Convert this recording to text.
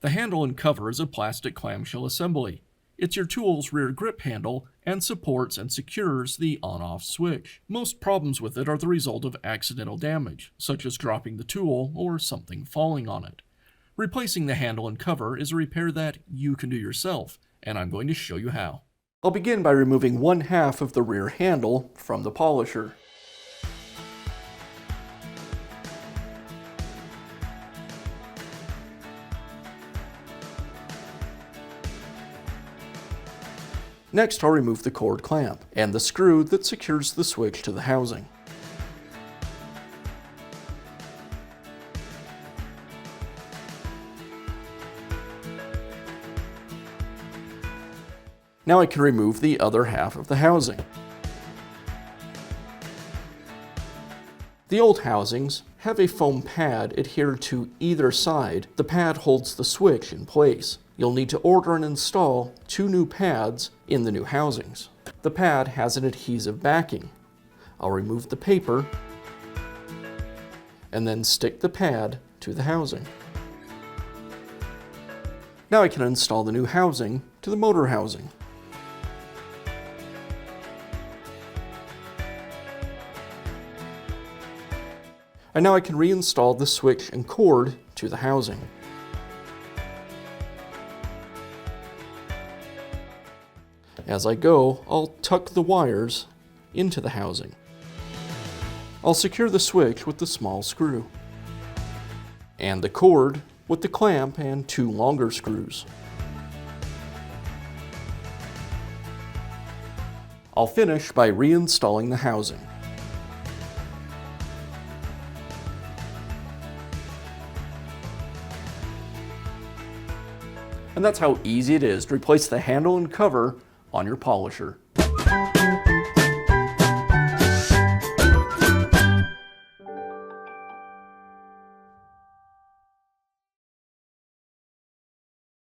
The handle and cover is a plastic clamshell assembly. It's your tool's rear grip handle and supports and secures the on-off switch. Most problems with it are the result of accidental damage, such as dropping the tool or something falling on it. Replacing the handle and cover is a repair that you can do yourself, and I'm going to show you how. I'll begin by removing one half of the rear handle from the polisher. Next, I'll remove the cord clamp and the screw that secures the switch to the housing. Now I can remove the other half of the housing. The old housings have a foam pad adhered to either side. The pad holds the switch in place. You'll need to order and install 2 new pads in the new housings. The pad has an adhesive backing. I'll remove the paper and then stick the pad to the housing. Now I can install the new housing to the motor housing. And now I can reinstall the switch and cord to the housing. As I go, I'll tuck the wires into the housing. I'll secure the switch with the small screw, and the cord with the clamp and 2 longer screws. I'll finish by reinstalling the housing. And that's how easy it is to replace the handle and cover on your polisher.